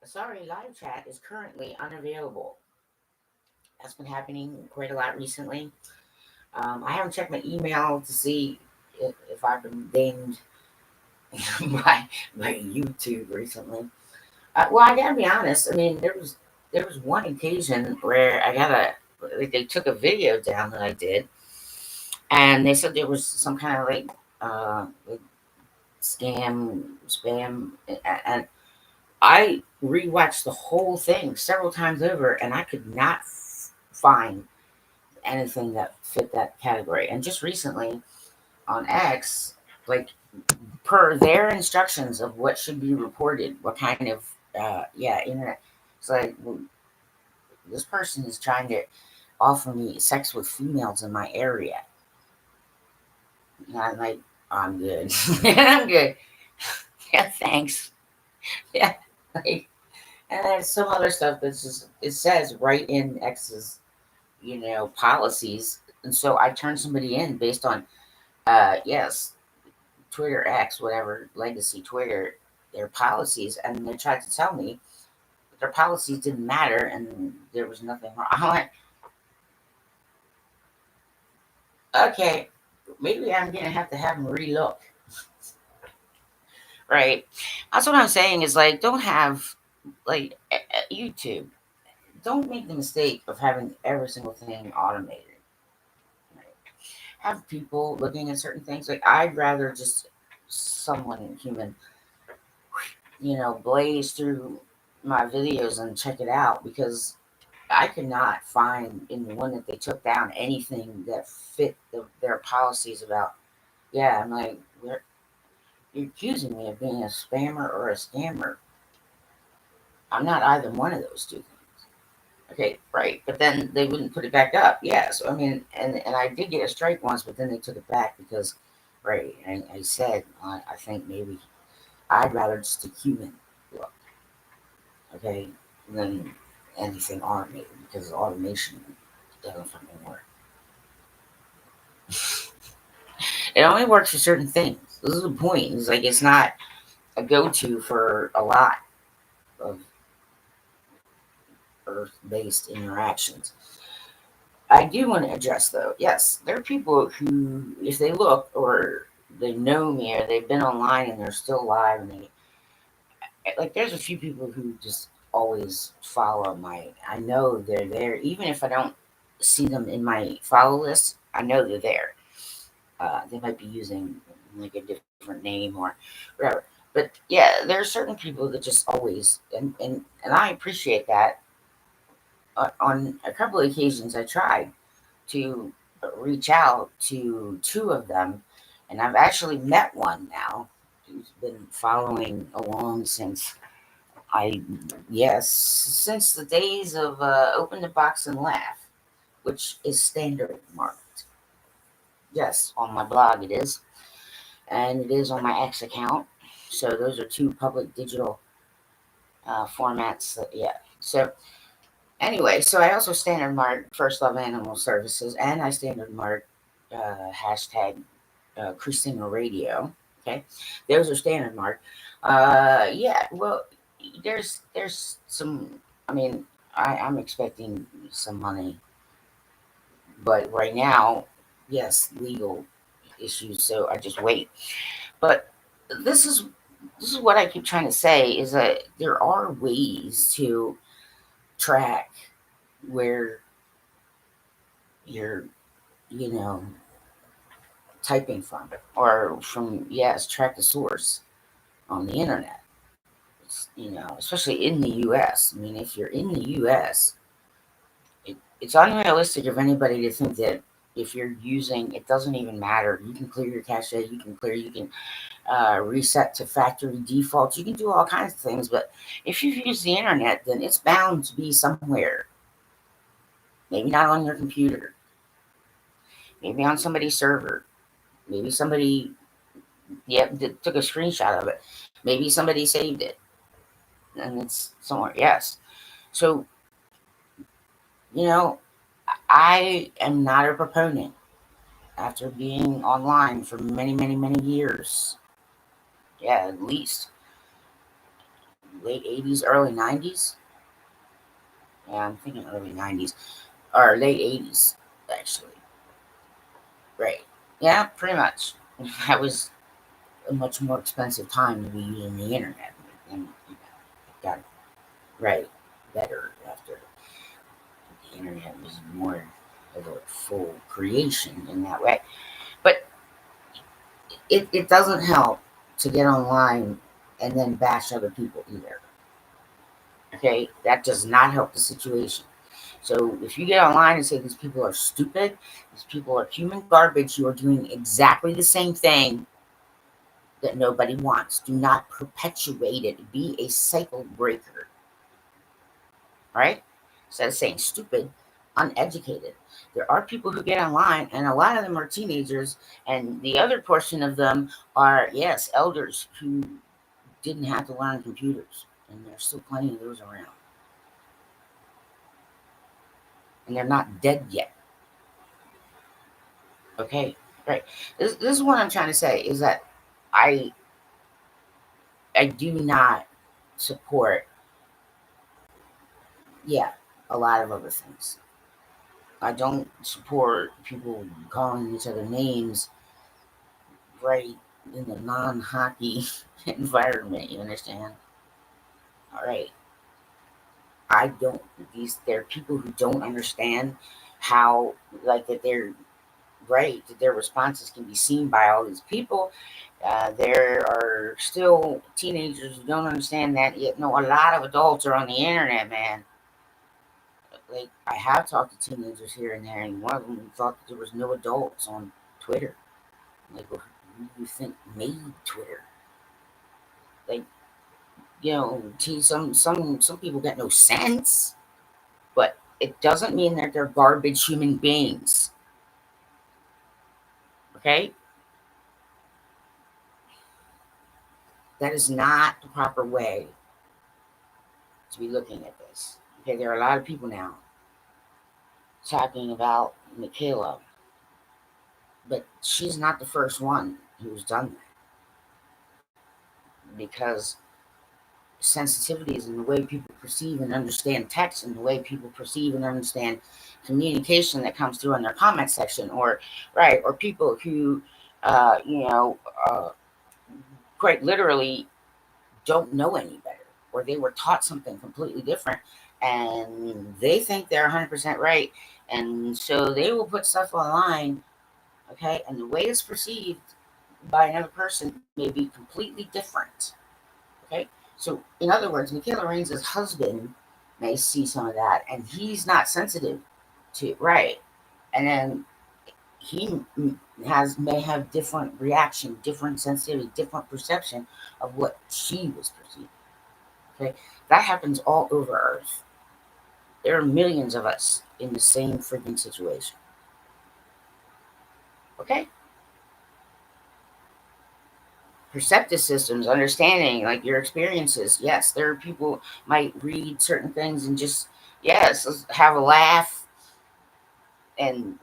Sorry, live chat is currently unavailable. That's been happening quite a lot recently. I haven't checked my email to see if I've been dinged by YouTube recently. Well, I gotta be honest. I mean, there was one occasion where I got they took a video down that I did, and they said there was some kind of like scam, spam, and I rewatched the whole thing several times over, and I could not find anything that fit that category. And just recently on X, like per their instructions of what should be reported, what kind of internet. It's like, well, this person is trying to offer me sex with females in my area. And I'm like, I'm good. I'm good. Yeah, thanks. Yeah, like, and there's some other stuff that's just it says right in X's policies, and so I turn somebody in based on yes, Twitter X, whatever legacy Twitter, their policies, and they tried to tell me that their policies didn't matter and there was nothing wrong. I'm like, okay, maybe I'm gonna have them relook, right? That's what I'm saying is like, don't have like YouTube. Don't make the mistake of having every single thing automated. Right? Have people looking at certain things. Like I'd rather just someone human blaze through my videos and check it out because I could not find in the one that they took down anything that fit their policies about. Yeah, I'm like, you're accusing me of being a spammer or a scammer. I'm not either one of those two things. Okay, right. But then they wouldn't put it back up. Yeah, so I mean, and I did get a strike once, but then they took it back because, right, I said, I think maybe I'd rather just a human look, okay, than anything automated because automation doesn't fucking work. It only works for certain things. This is the point. It's like it's not a go-to for a lot of Earth-based interactions. I do want to address though. Yes, there are people who, if they look or they know me or they've been online and they're still alive and they like. There's a few people who just always follow my. I know they're there, even if I don't see them in my follow list. I know they're there. They might be using like a different name or whatever. But yeah, there are certain people that just always and I appreciate that. On a couple of occasions, I tried to reach out to two of them, and I've actually met one now who's been following along since I yes since the days of open the box and laugh, which is standard marked. Yes, on my blog it is, and it is on my X account. So those are two public digital formats. Yeah. So anyway, so I also standard mark First Love Animal Services, and I standard mark hashtag Creasesinger Radio. Okay, those are standard mark. Yeah. Well, there's some. I mean, I'm expecting some money, but right now, yes, legal issues. So I just wait. But this is this is what I keep trying to say is that there are ways to track where you're, you know, typing from or from, yes, track the source on the internet. Especially in the US. I mean, if you're in the US, it's unrealistic of anybody to think that if you're using, it doesn't even matter. You can clear your cache, you can reset to factory defaults. You can do all kinds of things, but if you use the internet, then it's bound to be somewhere. Maybe not on your computer, maybe on somebody's server, maybe somebody took a screenshot of it, maybe somebody saved it, and it's somewhere. Yes, so you know, I am not a proponent after being online for many, many, many years. Yeah, at least late 80s, early 90s. Yeah, I'm thinking early 90s or late 80s, actually. Right. Yeah, pretty much. That was a much more expensive time to be using the internet, and it got right better after the internet was more of a full creation in that way. But it doesn't help to get online and then bash other people either. Okay, that does not help the situation. So if you get online and say these people are stupid, these people are human garbage, you are doing exactly the same thing that nobody wants. Do not perpetuate it. Be a cycle breaker. Right? Instead of saying stupid, uneducated. There are people who get online, and a lot of them are teenagers, and the other portion of them are, yes, elders who didn't have to learn computers, and there's still plenty of those around. And they're not dead yet. Okay, right. This is what I'm trying to say is that I I do not support, yeah, a lot of other things. I don't support people calling each other names right in the non-hockey environment. You understand? All right. I don't. These there are people who don't understand how, like, that they're right, that their responses can be seen by all these people. There are still teenagers who don't understand that. Yet, no, a lot of adults are on the internet, man. Like, I have talked to teenagers here and there, and one of them thought that there was no adults on Twitter. Like, well, who do you think made Twitter? Like, some people got no sense, but it doesn't mean that they're garbage human beings. Okay, that is not the proper way to be looking at this. Okay, there are a lot of people now talking about Michaela, but she's not the first one who's done that, because sensitivities and the way people perceive and understand text and the way people perceive and understand communication that comes through in their comment section, or right, or people who uh, you know uh, quite literally don't know any better, or they were taught something completely different and they think they're 100% right, and so they will put stuff online. Okay, and the way it's perceived by another person may be completely different. Okay, so in other words, Michaela Reigns' husband may see some of that, and he's not sensitive to right, and then he may have different reaction, different sensitivity, different perception of what she was perceiving. Okay, that happens all over Earth. There are millions of us in the same freaking situation. Okay, perceptive systems, understanding, like your experiences. Yes, there are people might read certain things and just, yes, let's have a laugh, and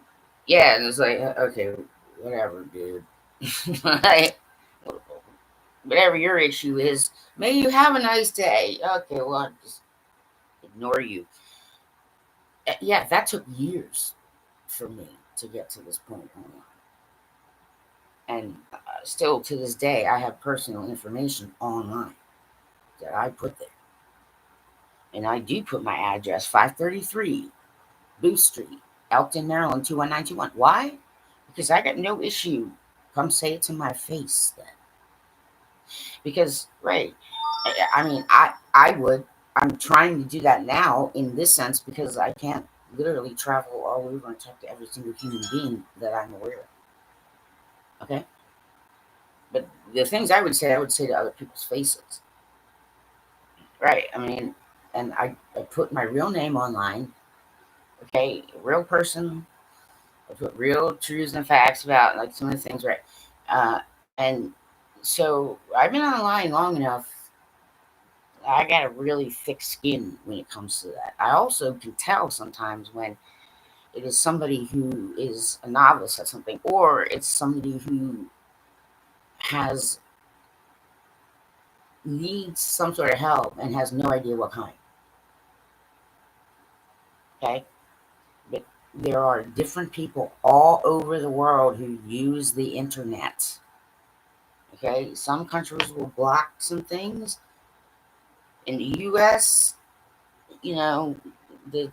yeah, and it's like, okay, whatever, dude. Like, whatever your issue is, may you have a nice day. Okay, well, I'll just ignore you. Yeah, that took years for me to get to this point online. And still to this day, I have personal information online that I put there. And I do put my address, 533 Booth Street, Elkton, Maryland, 21921. Why? Because I got no issue. Come say it to my face then. Because, right, I mean, I would. I'm trying to do that now in this sense because I can't literally travel all over and talk to every single human being that I'm aware of. Okay? But the things I would say to other people's faces. Right. I mean, and I put my real name online. Okay, real person. I put real truths and facts about like some of the things, right? And so I've been online long enough. I got a really thick skin when it comes to that. I also can tell sometimes when it is somebody who is a novice at something, or it's somebody who has needs some sort of help and has no idea what kind. Okay? But there are different people all over the world who use the internet. Okay? Some countries will block some things. In the US, you know, the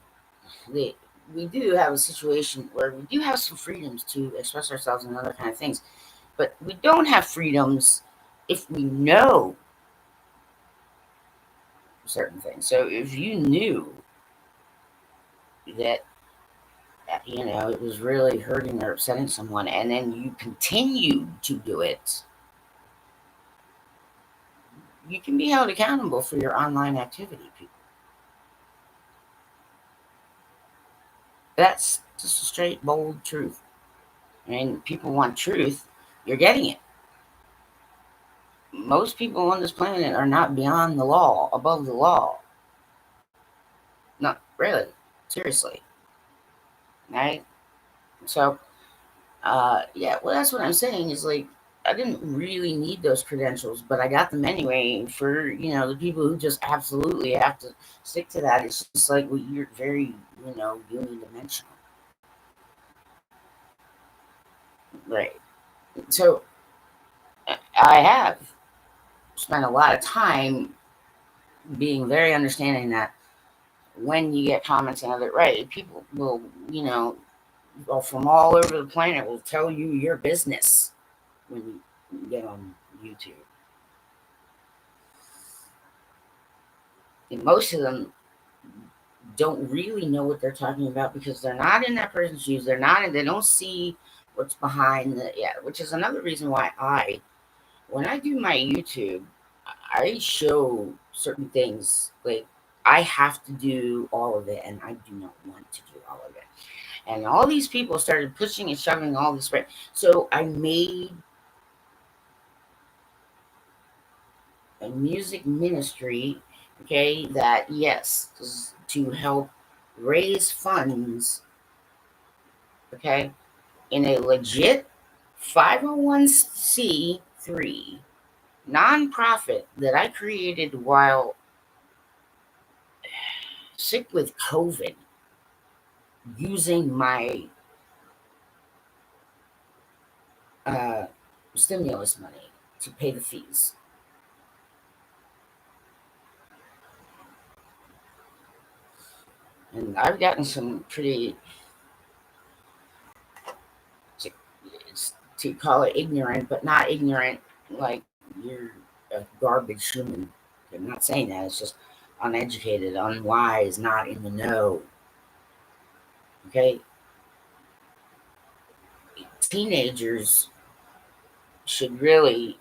the we do have a situation where we do have some freedoms to express ourselves and other kind of things, but we don't have freedoms if we know certain things. So if you knew that it was really hurting or upsetting someone, and then you continue to do it, you can be held accountable for your online activity. People, that's just a straight, bold truth. I mean, people want truth. You're getting it. Most people on this planet are not beyond the law, above the law. Not really. Seriously. Right? So, yeah, well, that's what I'm saying is like, I didn't really need those credentials, but I got them anyway for, the people who just absolutely have to stick to that. It's just like, well, you're very, unidimensional. Right. So, I have spent a lot of time being very understanding that when you get comments and other, right, people will, from all over the planet will tell you your business when you get on YouTube. And most of them don't really know what they're talking about because they're not in that person's shoes. They don't see what's behind which is another reason why when I do my YouTube, I show certain things. Like, I have to do all of it, and I do not want to do all of it. And all these people started pushing and shoving all this right. So I made a music ministry, okay, that yes, is to help raise funds, okay, in a legit 501c3 nonprofit that I created while sick with COVID, using my uh, stimulus money to pay the fees. And I've gotten some pretty, to, to call it ignorant, but not ignorant like you're a garbage human. I'm not saying that. It's just uneducated, unwise, not in the know. Okay? Teenagers should really,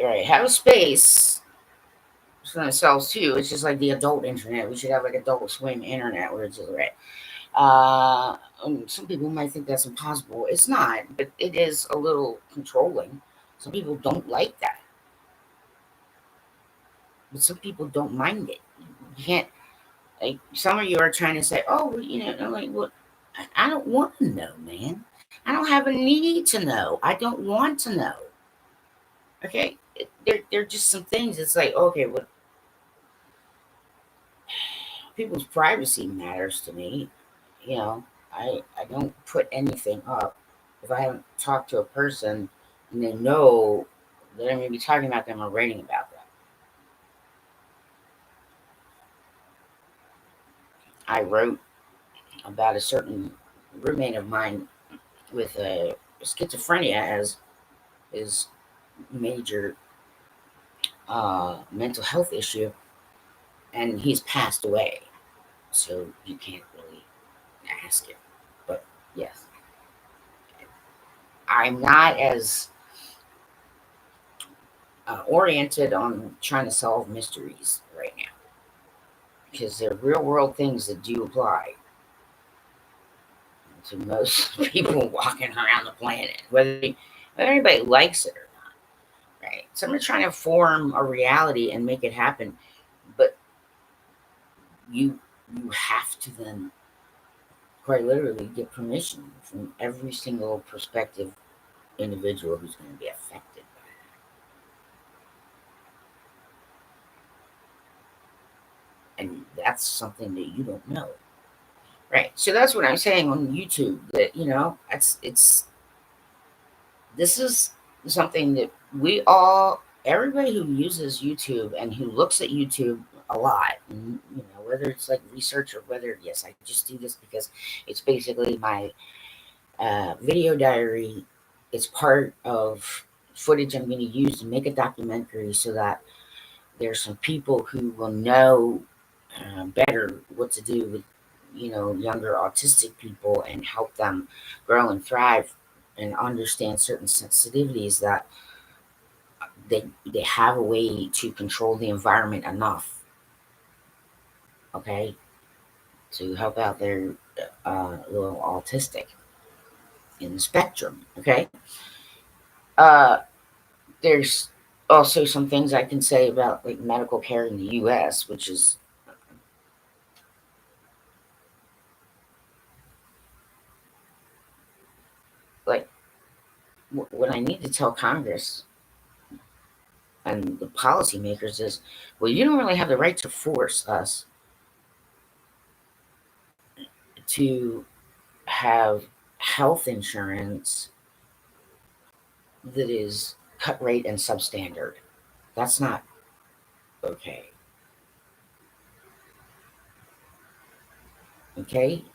right, have a space for themselves too. It's just like the adult internet. We should have like adult swim internet where it's just right. Some people might think that's impossible. It's not, but it is a little controlling. Some people don't like that, but some people don't mind it. You can't, like, some of you are trying to say, oh, well, I'm like, well, I don't want to know, man. I don't have a need to know. I don't want to know. Okay, they're just some things. It's like, okay, well, people's privacy matters to me. You know, I don't put anything up if I haven't talked to a person and they know that I'm going to be talking about them or writing about them. I wrote about a certain roommate of mine with schizophrenia as his major mental health issue, and he's passed away. So you can't really ask it. But yes, I'm not as oriented on trying to solve mysteries right now because they're real world things that do apply to most people walking around the planet, whether anybody likes it or not. Right? Some are trying to form a reality and make it happen, but you you have to then quite literally get permission from every single prospective individual who's going to be affected by it. And that's something that you don't know. Right. So that's what I'm saying on YouTube, that, it's this is something that everybody who uses YouTube and who looks at YouTube a lot, and, whether it's like research or whether, yes, I just do this because it's basically my video diary. It's part of footage I'm going to use to make a documentary so that there's some people who will know better what to do with, younger autistic people and help them grow and thrive and understand certain sensitivities, that they have a way to control the environment enough, okay, to help out their little autistic in the spectrum, okay. Uh, there's also some things I can say about like medical care in the U.S., which is like what I need to tell Congress and the policymakers is, well, you don't really have the right to force us to have health insurance that is cut rate and substandard. That's not okay. Okay?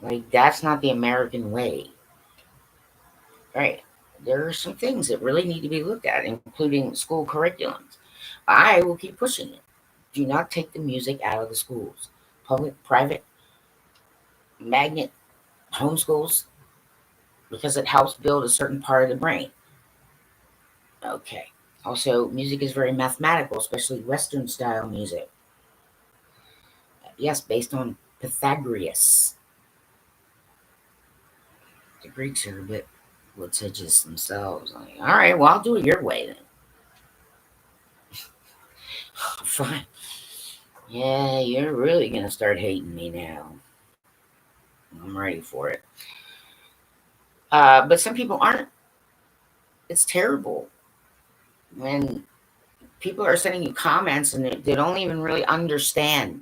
Like, that's not the American way. Right? There are some things that really need to be looked at, including school curriculums. I will keep pushing it. Do not take the music out of the schools. Public, private, magnet, homeschools, because it helps build a certain part of the brain. Okay. Also, music is very mathematical, especially Western style music. Yes, based on Pythagoras. The Greeks are a bit litigious themselves. Like, all right, well, I'll do it your way then. Fine. Yeah, you're really going to start hating me now. I'm ready for it. But some people aren't. It's terrible when people are sending you comments and they don't even really understand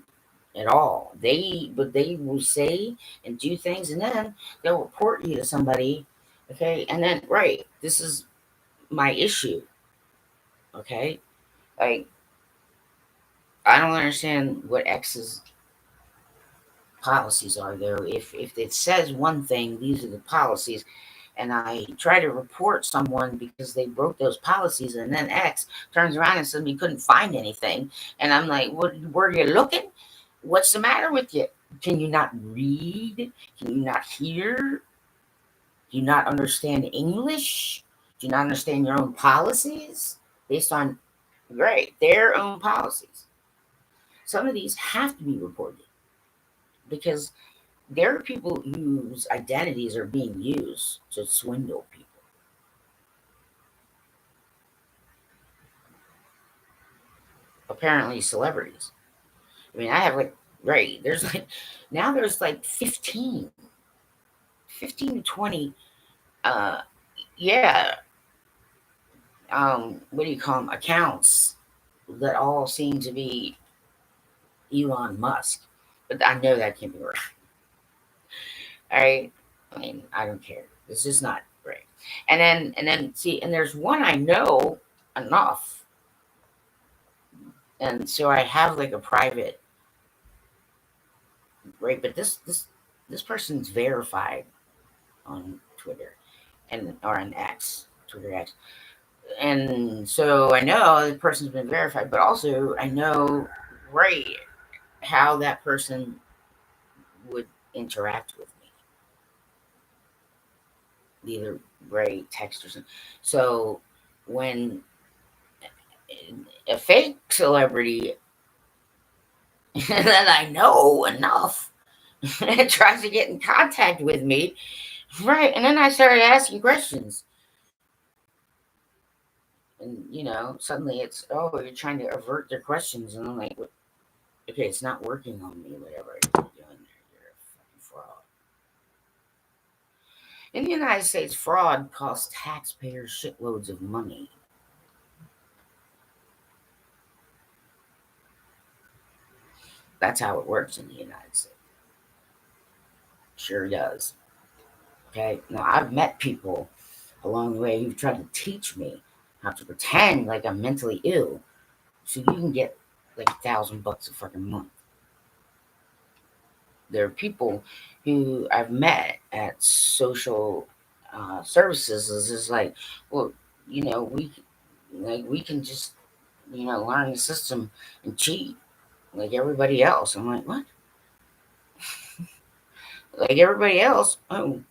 at all. But they will say and do things, and then they'll report you to somebody. Okay, and then right, this is my issue. Okay, like, I don't understand what X's policies are there. If it says one thing, these are the policies, and I try to report someone because they broke those policies, and then X turns around and says we couldn't find anything, and I'm like, what? Were you looking? What's the matter with you? Can you not read? Can you not hear? Do you not understand English? Do you not understand your own policies based on, right, their own policies? Some of these have to be reported because there are people whose identities are being used to swindle people. Apparently, celebrities. I mean, I have like, right, there's like, now there's like 15 to 20, uh, yeah, what do you call them, accounts that all seem to be Elon Musk. But I know that can't be right. All right. I mean, I don't care. It's just not right. And then see, and there's one I know enough. And so I have like a private, right? But this person's verified on Twitter and or on X, Twitter X. And so I know the person's been verified, but also I know, right, how that person would interact with me, either right text or something. So when a fake celebrity that I know enough tries to get in contact with me, right, and then I started asking questions, and suddenly it's, oh, you're trying to avert their questions, and I'm like, okay, it's not working on me, whatever you're doing there, you're a fucking fraud. In the United States, fraud costs taxpayers shitloads of money. That's how it works in the United States. Sure does. Okay. Now, I've met people along the way who've tried to teach me how to pretend like I'm mentally ill so you can get like $1,000 a fucking month. There are people who I've met at social services. Is just like, well, we can just learn the system and cheat like everybody else. I'm like, what? Like everybody else? Oh,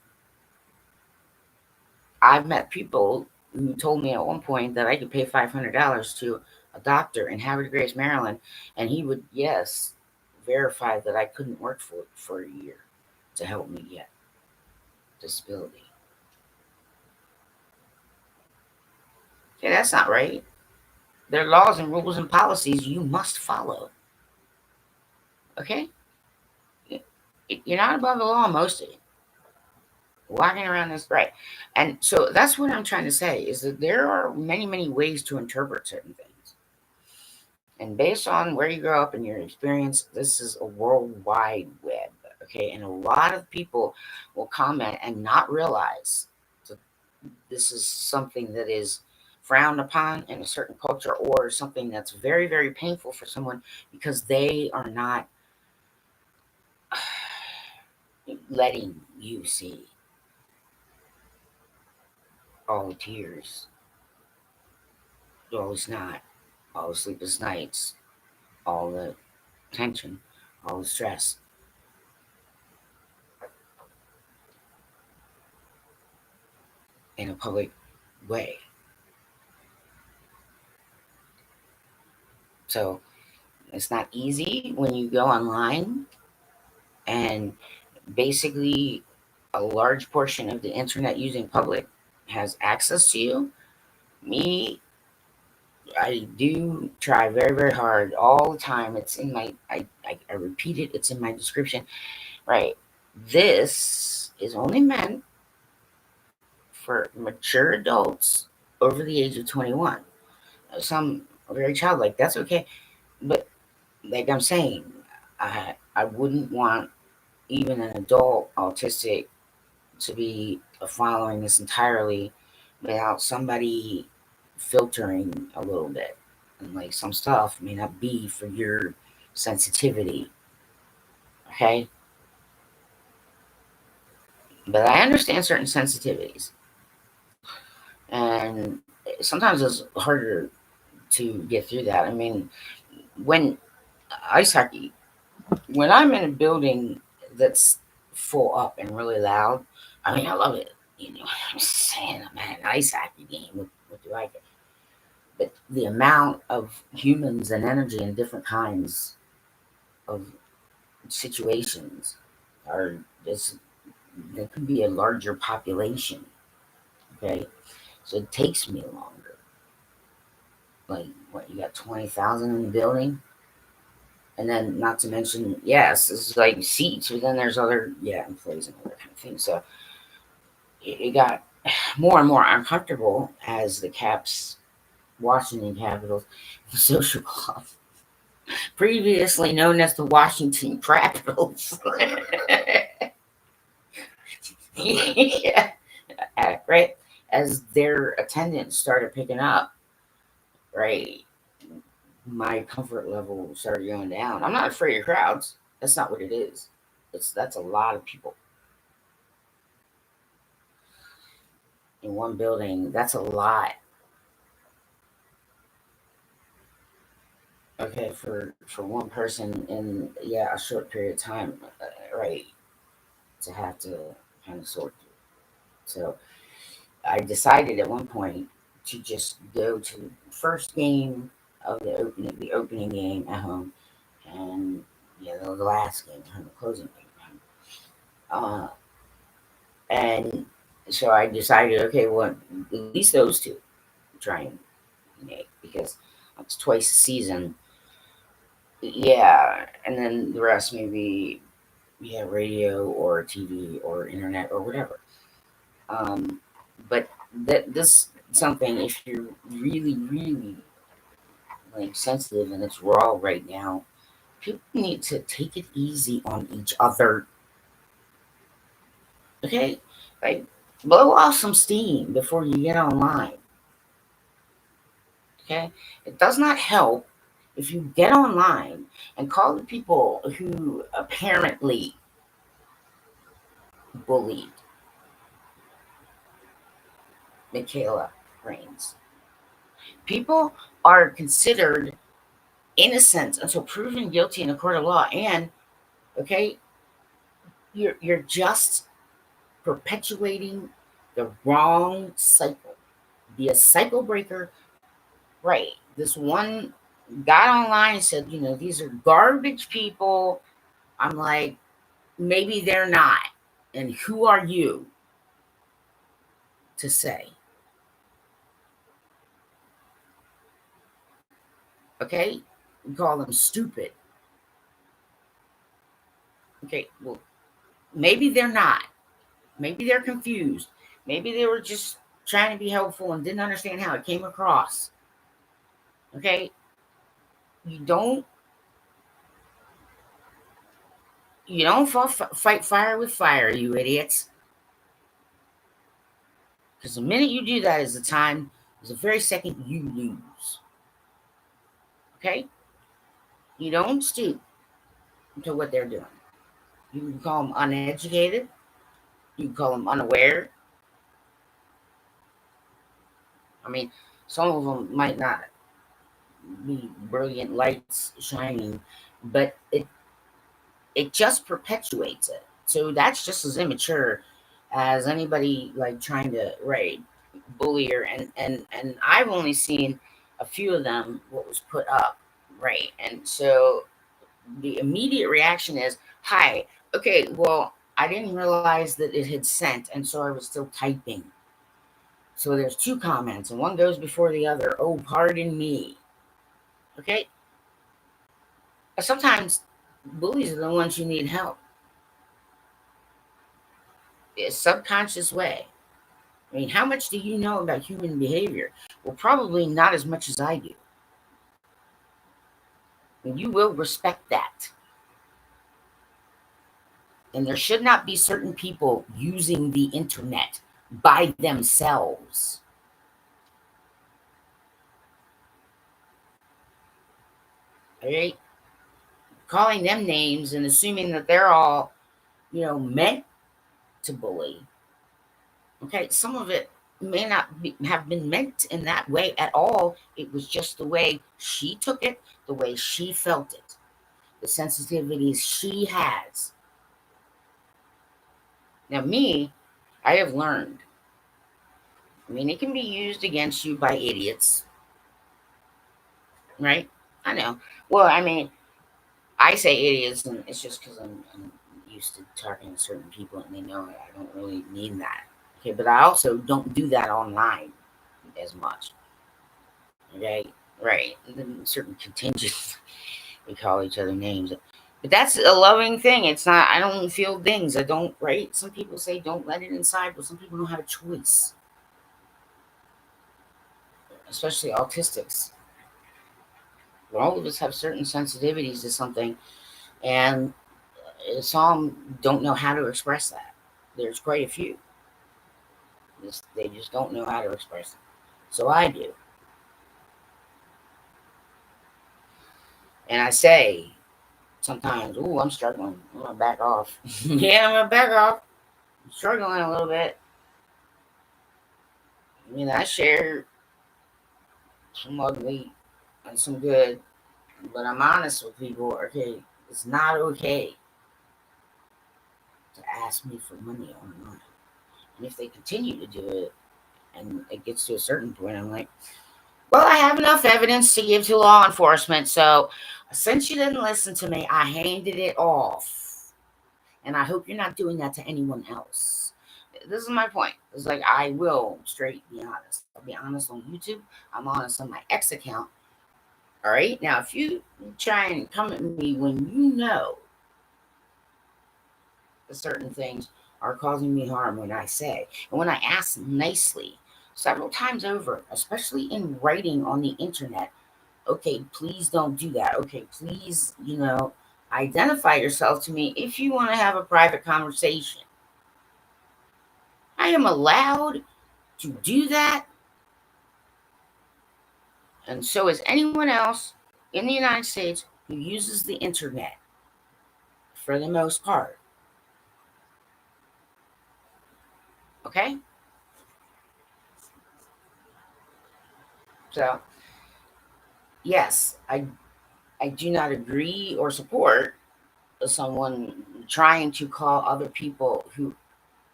I've met people who told me at one point that I could pay $500 to a doctor in Havertide Grace, Maryland, and he would, yes, verify that I couldn't work for a year to help me get disability. Okay, that's not right. There are laws and rules and policies you must follow. Okay? You're not above the law, most of you. Walking around this, right. And so that's what I'm trying to say is that there are many, many ways to interpret certain things. And based on where you grow up and your experience, this is a worldwide web. Okay. And a lot of people will comment and not realize that this is something that is frowned upon in a certain culture or something that's very, very painful for someone because they are not letting you see all the tears, all the snot, all the sleepless nights, all the tension, all the stress in a public way. So it's not easy when you go online and basically a large portion of the internet using public has access to you. Me, I do try very, very hard all the time. It's in I repeat it, it's in my description. Right. This is only meant for mature adults over the age of 21. Some are very childlike, that's okay. But like I'm saying, I wouldn't want even an adult autistic to be following this entirely without somebody filtering a little bit. And like some stuff may not be for your sensitivity. Okay? But I understand certain sensitivities. And sometimes it's harder to get through that. I mean, when ice hockey, when I'm in a building that's full up and really loud, I mean, I love it. I'm saying, man, an ice hockey game. What do I get? But the amount of humans and energy in different kinds of situations are just, there could be a larger population. Okay. So it takes me longer. Like, what, you got 20,000 in the building? And then, not to mention, yes, it's like seats, but then there's other, employees and other kind of things. So it got more and more uncomfortable as the Caps, Washington Capitals, Social Club, previously known as the Washington Capitals. Yeah, right. As their attendance started picking up, right, my comfort level started going down. I'm not afraid of crowds. That's not what it is. That's a lot of people in one building. That's a lot. Okay, for one person in a short period of time, right, to have to kind of sort through. So I decided at one point to just go to the first game of the opening game at home, and the last game at home, the closing game at home. And so I decided, okay, well, at least those two try and make, because it's twice a season. Yeah, and then the rest maybe radio or TV or internet or whatever. Um, but this something, if you're really, really like sensitive and it's raw right now, People need to take it easy on each other. Okay? Like, blow off some steam before you get online. Okay? It does not help if you get online and call the people who apparently bullied Michaela Reigns. People are considered innocent until proven guilty in a court of law. And okay, you're just perpetuating the wrong cycle. Be a cycle breaker. Right. This one got online and said, these are garbage people. I'm like, maybe they're not. And who are you to say? Okay? You call them stupid. Okay, well, maybe they're not. Maybe they're confused. Maybe they were just trying to be helpful and didn't understand how it came across. Okay? You don't fight fire with fire, you idiots. Because the minute you do that is the very second you lose. Okay? You don't stoop to what they're doing. You can call them uneducated. You can call them unaware. I mean, some of them might not be brilliant lights shining, but it just perpetuates it. So that's just as immature as anybody like trying to bully her. And I've only seen a few of them what was put up, right? And so the immediate reaction is, "Hi, okay, well, I didn't realize that it had sent, and so I was still typing." So there's two comments, and one goes before the other. Oh, pardon me. Okay. Sometimes bullies are the ones who need help. A subconscious way. I mean, how much do you know about human behavior? Well, probably not as much as I do. And you will respect that. And there should not be certain people using the internet by themselves. Okay? Calling them names and assuming that they're all, meant to bully. Okay? Some of it may not have been meant in that way at all. It was just the way she took it, the way she felt it, the sensitivities she has. Now, me, I have learned. I mean, it can be used against you by idiots, right? I know. Well, I mean, I say idiots, and it's just because I'm used to talking to certain people, and they know I don't really mean that. Okay, but I also don't do that online as much. Okay, right? And then certain contingents, we call each other names, but that's a loving thing. It's not. I don't feel things. I don't. Right? Some people say don't let it inside, but some people don't have a choice, especially autistics. All of us have certain sensitivities to something, and some don't know how to express that. There's quite a few. They just don't know how to express it. So I do. And I say sometimes, "Ooh, I'm struggling. I'm going to back off." Yeah, I'm going to back off. I'm struggling a little bit. I mean, I share some ugly and some good, but I'm honest with people. Okay, it's not okay to ask me for money online. And if they continue to do it, and it gets to a certain point, I'm like, well, I have enough evidence to give to law enforcement. So since you didn't listen to me, I handed it off. And I hope you're not doing that to anyone else. This is my point. It's like I will straight be honest. I'll be honest on YouTube. I'm honest on my X account. All right. Now, if you try and come at me when you know that certain things are causing me harm when I say, and when I ask nicely, several times over, especially in writing on the internet, Okay, please don't do that. Okay, please, identify yourself to me if you want to have a private conversation. I am allowed to do that, and so is anyone else in the United States who uses the internet for the most part. Okay? So, yes, I do not agree or support someone trying to call other people who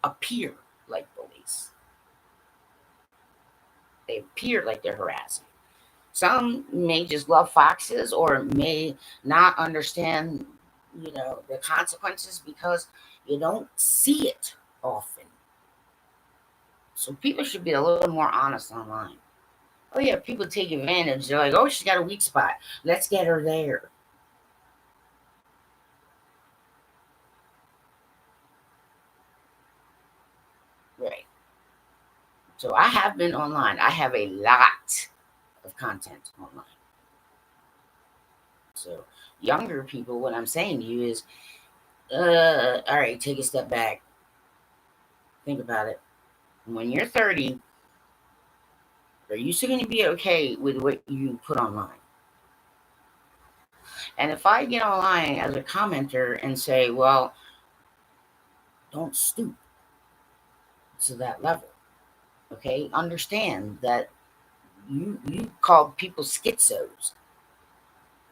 appear like bullies. They appear like they're harassing. Some may just love foxes or may not understand, the consequences because you don't see it often. So people should be a little more honest online. Oh yeah, people take advantage. They're like, oh, she's got a weak spot. Let's get her there. Right. So I have been online. I have a lot of content online. So younger people, what I'm saying to you is, all right, take a step back. Think about it. When you're 30, are you still going to be okay with what you put online? And if I get online as a commenter and say, well, don't stoop to that level, okay? Understand that you call people schizos.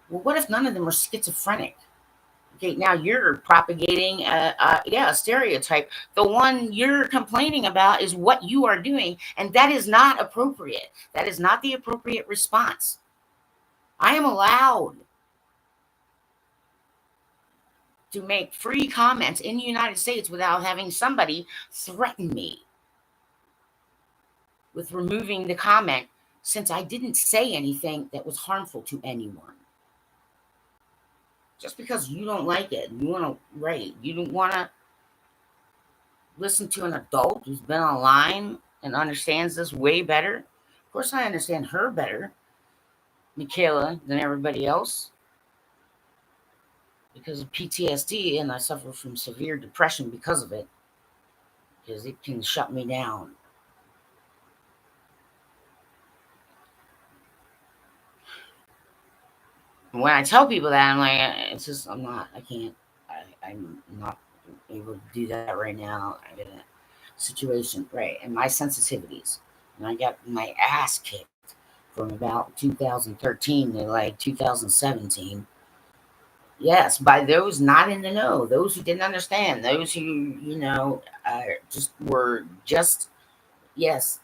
Well, what if none of them are schizophrenic? Okay, now you're propagating a stereotype. The one you're complaining about is what you are doing, and that is not appropriate. That is not the appropriate response. I am allowed to make free comments in the United States without having somebody threaten me with removing the comment since I didn't say anything that was harmful to anyone. Just because you don't like it, you want to write, you don't want to listen to an adult who's been online and understands this way better. Of course, I understand her better, Michaela, than everybody else because of PTSD, and I suffer from severe depression because of it, because it can shut me down. And when I tell people that, I'm like, it's just, I can't, I'm not able to do that right now. I got a situation, right, and my sensitivities. And I got my ass kicked from about 2013 to like 2017. Yes, by those not in the know, those who didn't understand, those who, just were just, yes,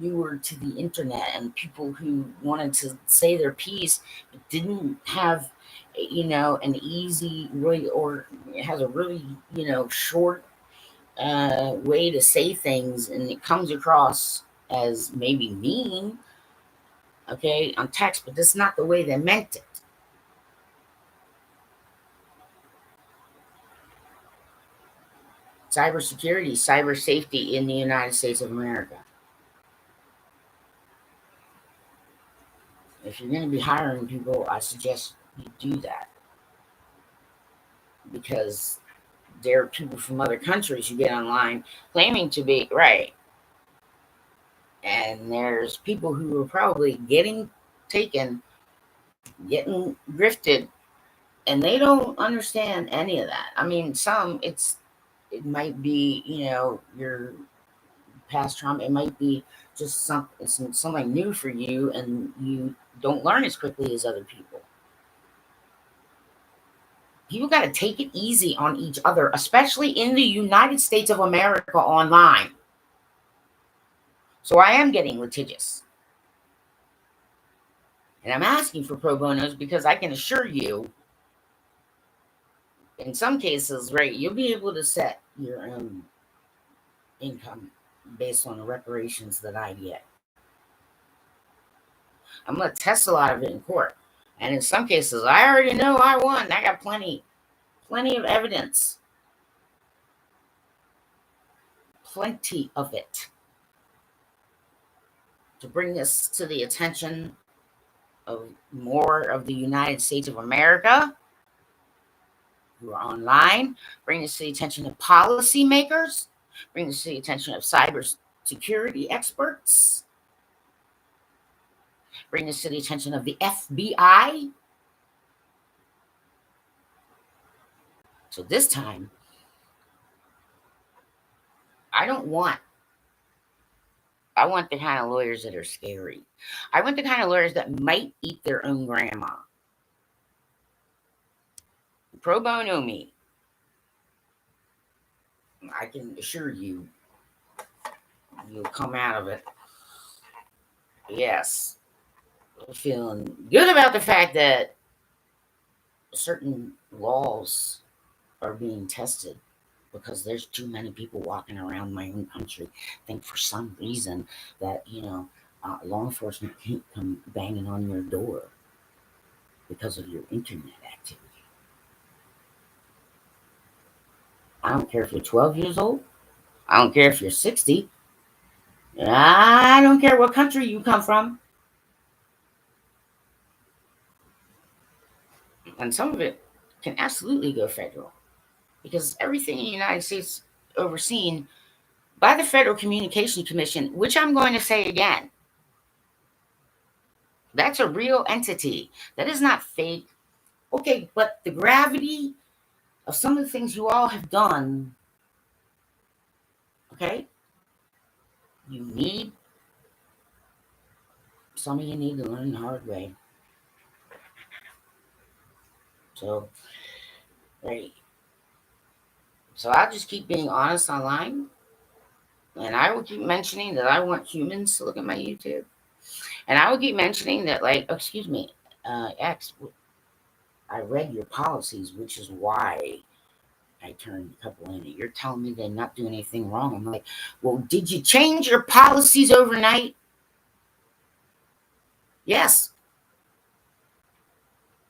newer to the internet, and people who wanted to say their piece but didn't have, an easy way, or has a really, short way to say things, and it comes across as maybe mean, okay, on text, but that's not the way they meant it. Cybersecurity, cyber safety in the United States of America. If you're going to be hiring people, I suggest you do that, because there are people from other countries who get online claiming to be right, and there's people who are probably getting taken, getting grifted, and they don't understand any of that. I mean, it might be, your past trauma. It might be just something new for you, and you don't learn as quickly as other people. People got to take it easy on each other, especially in the United States of America online. So I am getting litigious. And I'm asking for pro bonos because I can assure you, in some cases, right, you'll be able to set your own income based on the reparations that I get. I'm going to test a lot of it in court. And in some cases, I already know I won. I got plenty of evidence. Plenty of it. To bring this to the attention of more of the United States of America who are online, bring this to the attention of policymakers, bring this to the attention of cyber security experts, bring this to the attention of the FBI. So this time, I don't want I want the kind of lawyers that are scary. I want the kind of lawyers that might eat their own grandma. Pro bono me. I can assure you, you'll come out of it. Yes. Feeling good about the fact that certain laws are being tested because there's too many people walking around my own country think for some reason that law enforcement can't come banging on your door because of your internet activity. I don't care if you're 12 years old. I don't care if you're 60. I don't care what country you come from. And some of it can absolutely go federal because everything in the United States overseen by the Federal Communication Commission, which I'm going to say again, that's a real entity. That is not fake. Okay, but the gravity of some of the things you all have done, okay, some of you need to learn the hard way. So, right. So I'll just keep being honest online. And I will keep mentioning that I want humans to look at my YouTube. And I will keep mentioning that, like, oh, excuse me, X, I read your policies, which is why I turned a couple in. You're telling me they're not doing anything wrong. I'm like, well, did you change your policies overnight? Yes.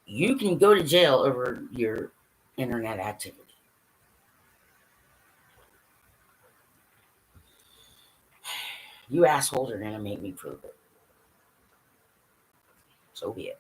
You can go to jail over your internet activity. You assholes are going to make me prove it. So be it.